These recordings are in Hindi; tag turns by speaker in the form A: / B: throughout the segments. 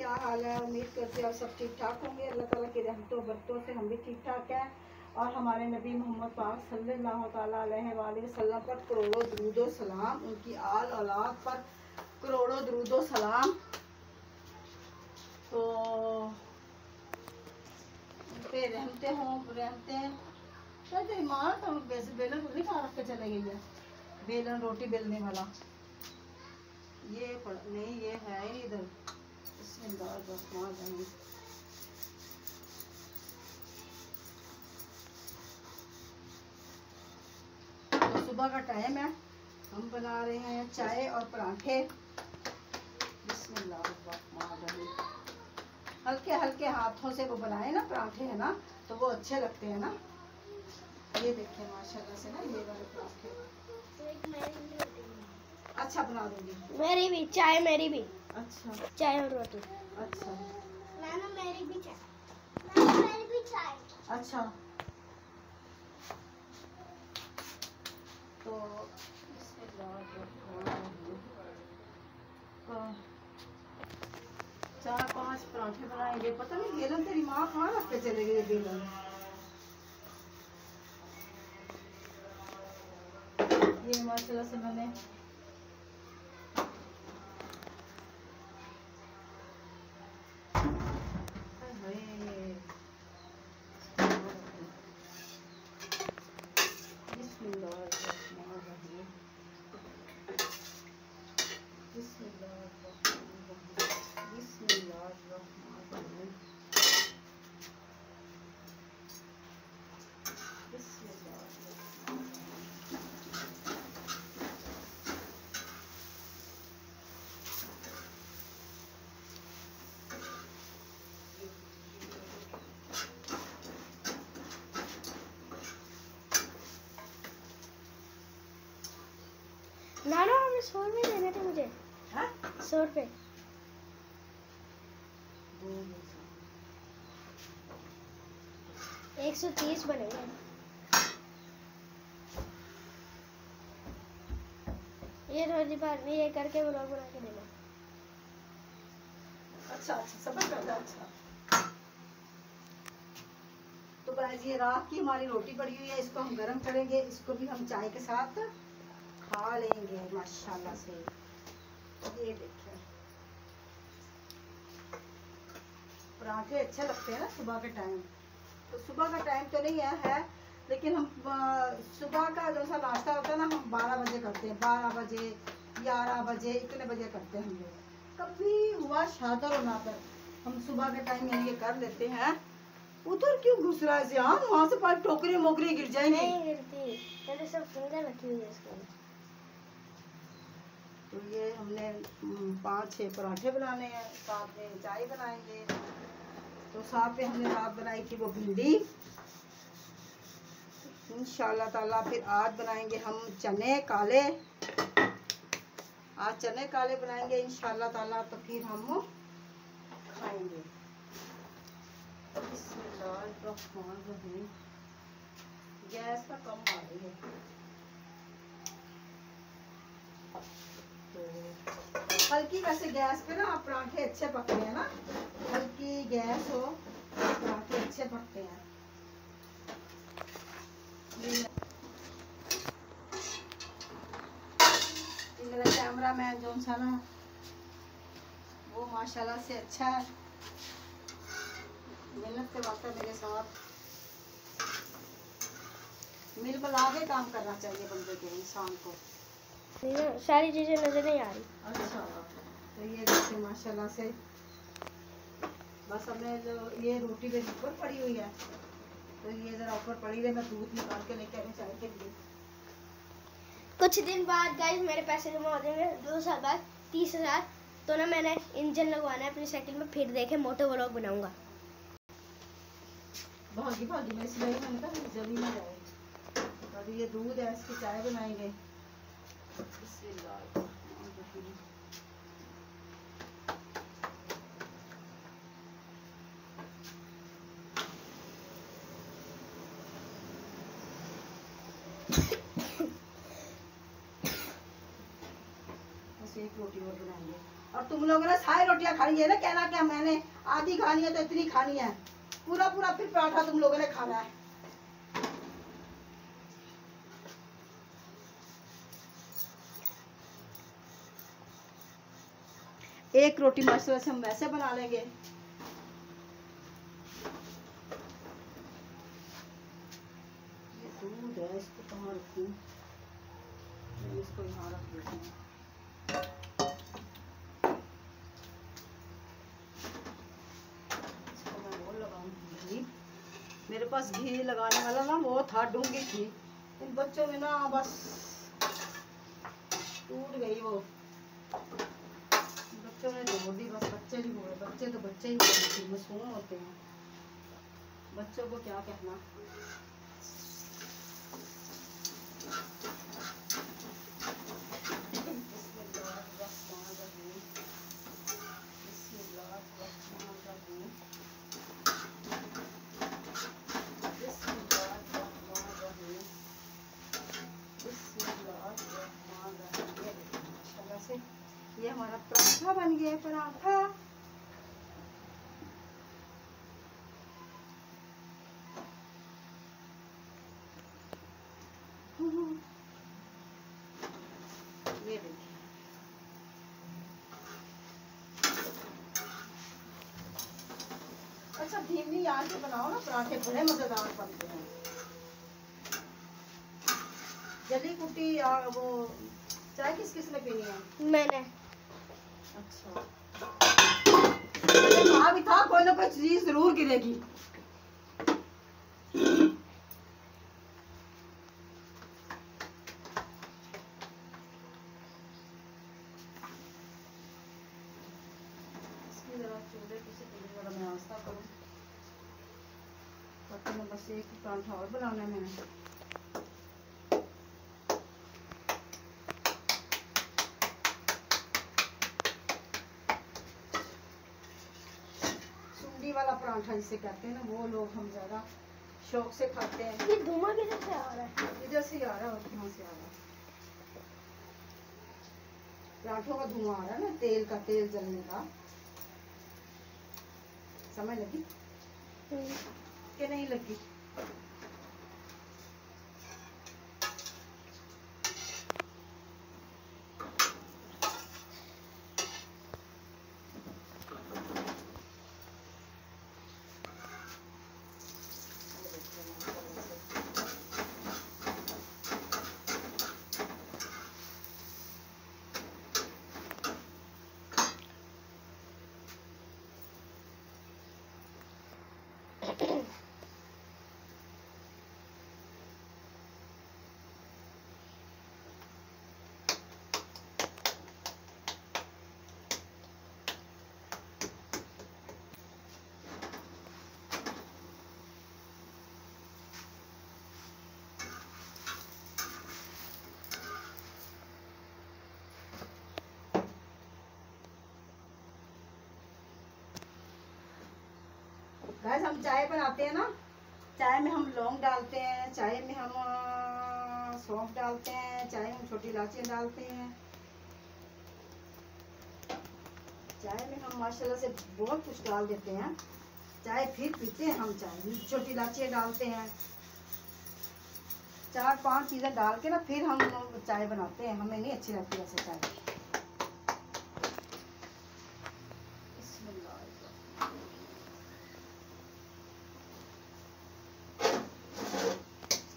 A: क्या हाल है। उम्मीद करते हैं आप सब ठीक ठाक होंगे। अल्लाह ताला की रहमतों बरकतों से हम भी ठीक ठाक हैं और हमारे नबी मोहम्मद पाक सल्लल्लाहु ताला अलैहि वसल्लम पर करोड़ों दुरूद व सलाम, उनकी आल औलाद पर करोड़ों दुरूद व सलाम। तो उन पे रहते हैं। क्या तेरी माँ तो बेलन नहीं खा रख के चले गई है, बेलन रोटी बेलने वाला ये नहीं, ये है ही इधर। तो सुबह का टाइम है, हम बना रहे हैं चाय और पराठे। बिस्मिल्लाहिर्रहमानिर्रहीम। हल्के हल्के हाथों से वो बनाए ना पराठे, है ना, तो वो अच्छे लगते हैं ना। ये देखिए माशाल्लाह से ना, ये वाले पराठे अच्छा बना दूंगी।
B: मेरी भी चाय, मेरी भी।
A: अच्छा,
B: चाय और रोटी।
A: अच्छा
B: नाना मेरी भी चाय, नाना मेरी भी चाय।
A: अच्छा, तो चार पांच पराठे बनाएंगे। पता नहीं बेलन तेरी माँ कहाँ रख के चले गई बेलन। ये माशाल्लाह से मैंने
B: नाना हमें 100 रुपए देने थे मुझे। 100 रुपए। 130 बनेंगे। ये थोड़ी बार में ये करके व्लॉग बना के देना।
A: अच्छा अच्छा सबर कर लो। अच्छा, तो गाइस ये रात की हमारी रोटी पड़ी हुई है, इसको हम गरम करेंगे। इसको भी हम चाय के साथ खा लेंगे माशाल्लाह से। ये देखिए पराठे अच्छे लगते हैं ना सुबह के टाइम। तो सुबह का टाइम तो नहीं है, लेकिन हम सुबह का जो सा नाश्ता होता है ना, हम 12 बजे करते हैं। 12 बजे 11 बजे इतने बजे करते हैं हम लोग। कभी हुआ शादर और नादर हम सुबह के टाइम ये कर लेते हैं। उधर क्यों घुस रहा है जियान? वहाँ से पास टोकरी मोकरी गिर जाएंगी।
B: नहीं गिरती, मैंने सब फिंगर रखी हुई है इसके।
A: तो ये हमने 5-6 पराठे बनाने हैं, साथ में चाय बनाएंगे। तो साथ में हमने रात बनाई थी वो भिंडी। इंशाल्लाह ताला फिर आज बनाएंगे हम चने काले। आज चने काले बनाएंगे इंशाल्लाह ताला, तो फिर हम खाएंगे। गैस का कम आ रही है, तो हल्की वैसे गैस पे ना पराठे अच्छे पकते हैं ना। हल्की गैस हो पराठे अच्छे पकते हैं। मेरा कैमरा मैन जो सा ना वो माशाल्लाह से अच्छा है, मेहनत के वास्ते मेरे साथ मिल मिला के काम करना चाहिए बंदे के, इंसान को।
B: सारी चीजें नजर नहीं आ रही।
A: अच्छा, तो ये देखिए माशाल्लाह से बस हमने जो ये रोटी मेरी ऊपर पड़ी हुई है, तो ये जरा ऊपर पड़ी रहे, मैं दूध निकाल के लेके आने चाय के लिए।
B: कुछ दिन बाद गाइस मेरे पैसे जमा हो जाएंगे, 2 साल बाद 30,000। तो ना मैंने इंजन लगवाना है अपनी साइकिल में, फिर देखे मोटो व्लॉग बनाऊंगा।
A: भागी भागी में इसलिए मैंने कहा जल्दी ना जाए। अभी ये दूध है, इसकी चाय बनाएंगे। बस एक रोटी और बनाएंगे। और तुम लोगों ने सारी रोटियां खानी है ना, कहना क्या मैंने आधी खानी है तो इतनी खानी है, पूरा पूरा फिर पराठा तुम लोगों ने खाना है। एक रोटी माशाल्लाह से हम वैसे बना लेंगे। ये दूध है, इसको कहाँ रखूं? इसको यहाँ रख देती हूँ। इसको मैं वो लगाऊंगी, मेरे पास घी लगाने वाला ना वो था, डूंगी थी, इन बच्चों में ना बस टूट गई वो, बच्चों ने जोड़ दी, बस बच्चे नहीं हुए, बच्चे तो बच्चे ही होते हैं, मासूम होते हैं, बच्चों को क्या कहना। ये हमारा पराठा बन गया, पराठा। ये देखिए, अच्छा धीमी आंच पे बनाओ ना, पराठे बड़े मजेदार बनते हैं। जली कुटी या वो चाय किस किस ने पीनी है?
B: मैंने।
A: अच्छा, कहा भी था कोई ना कोई चीज जरूर गिरेगी। इसकी जरा चूल्हे पे से जरा मैं नाश्ता करूं, पता नहीं बस एक पराठा और बनाना है मैंने। वाला पराठा जिसे कहते हैं ना, वो लोग हम ज्यादा शौक से खाते हैं।
B: ये धुआं किधर से आ रहा है?
A: इधर से आ रहा है और कहाँ से आ रहा है? पराठों का धुआं आ रहा है ना, तेल का, तेल जलने का। समझ लगी कि नहीं लगी? गाइस हम चाय बनाते हैं ना, चाय में हम लौंग डालते हैं, चाय में हम सौंफ डालते हैं, चाय में हम छोटी इलायची डालते हैं, चाय में हम माशाल्लाह से बहुत कुछ डाल देते हैं। चाय फिर पीते हैं हम, चाय छोटी इलायची डालते हैं, 4-5 चीजें डाल के ना फिर हम चाय बनाते हैं। हमें नहीं अच्छी लगती ऐसे चाय।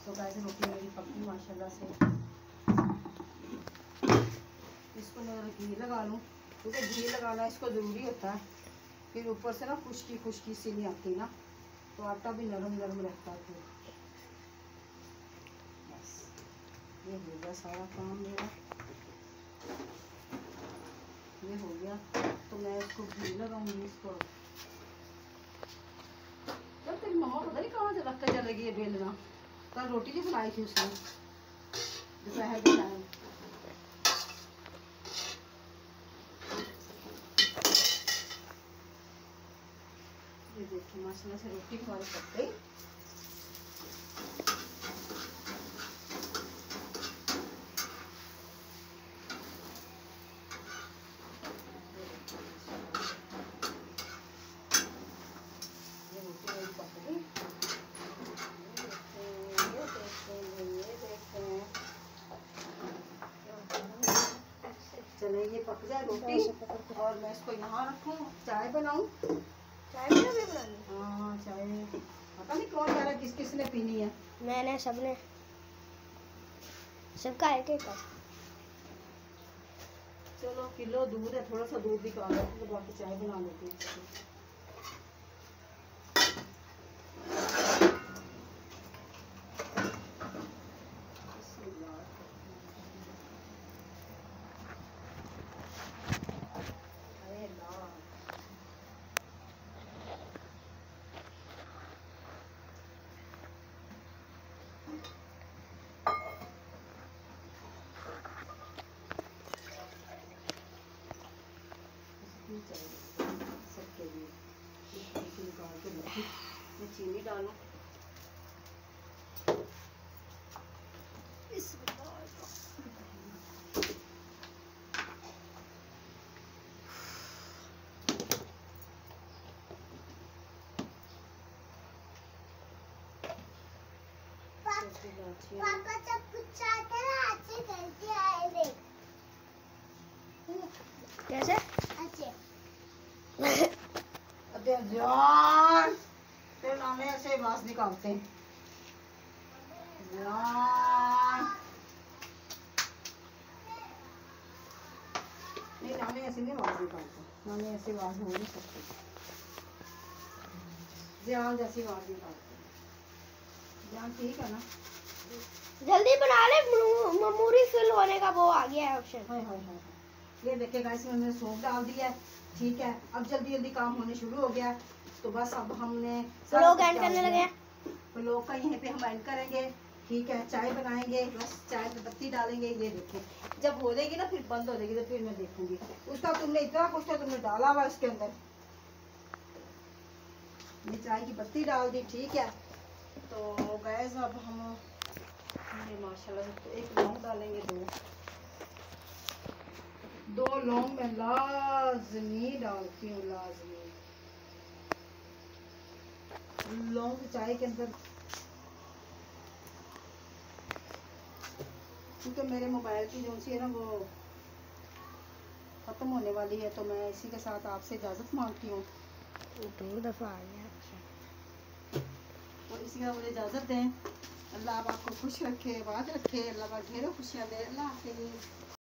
A: तो गाइस रोटी मेरी पकी माशाल्लाह से। इसको मैं घी लगा लूँ, क्योंकि घी लगाना इसको ज़रूरी होता है, फिर ऊपर से ना खुश्की खुश्की सी नहीं आती ना, तो आटा भी नरम नरम रहता है। फिर बस ये हो गया सारा काम मेरा, ये हो गया। तो मैं इसको घी लगाऊंगी इसको। तो तेरी मम्मा पता नहीं कहाँ से रख कर चलेगी ये बेलना, कल रोटी भी बनाई थी उसने दोपहर के टाइम। ये देखिए माशाल्लाह से रोटी हमारी पक गई। ये पक जाए रोटी और मैं इसको यहाँ रखूँ, चाय बनाऊँ।
B: चाय भी बनानी?
A: हाँ चाय, पता नहीं कौन कह रहा है किस किसने पीनी है।
B: मैंने, सबने, सबका एक एक कप।
A: चलो किलो दूध है, थोड़ा सा दूध भी काला है, तो बाकी चाय बना लेती हूँ। सबके लिए निकाल के रखी, मैं चीनी डालूं।
B: पापा जब कुछ आता है अच्छे करते आए रे। कैसे? अच्छे।
A: जान फिर नाने ऐसे आवाज निकालते हैं। नहीं नाने ऐसे नहीं आवाज निकालते, नाने ऐसे आवाज हो नहीं सकती, जान जैसी आवाज निकालते। जान ठीक है ना?
B: जल्दी बना ले, मेमोरी फिल होने का वो आ गया है ऑप्शन।
A: हाय हाय हाय, ये देखिए गाइस मैंने सौंफ डाल दिया है, ठीक है। अब जल्दी जल्दी काम होने शुरू हो गया, तो बस अब हमने
B: लोग एंड करने लगे हैं,
A: तो लोग का यहीं पे हम एंड करेंगे, ठीक है। चाय बनाएंगे, बस चाय में पत्ती डालेंगे, ये देखिए जब हो जाएगी ना फिर बंद हो जाएगी, तो फिर मैं देखूंगी। उसका तुमने इतना कुछ तो तुमने डाला हुआ इसके अंदर, ये चाय की पत्ती डाल दी, ठीक है। तो गैस अब हम ये माशाल्लाह से तो एक लौंग डालेंगे, दो लौंग मैं लाजमी डालती हूँ, लाजमी लौंग चाय के अंदर, क्योंकि मेरे मोबाइल की जो सी है ना वो ख़त्म होने वाली है, तो मैं इसी के साथ आपसे इजाज़त मांगती हूँ।
B: 2 दफ़ा आ गया,
A: और इसी का मुझे इजाज़त दें। अल्लाह आपको खुश रखे, आबाद रखे, अल्लाह ढेरों खुशियाँ दे। अल्लाह हाफ़िज़।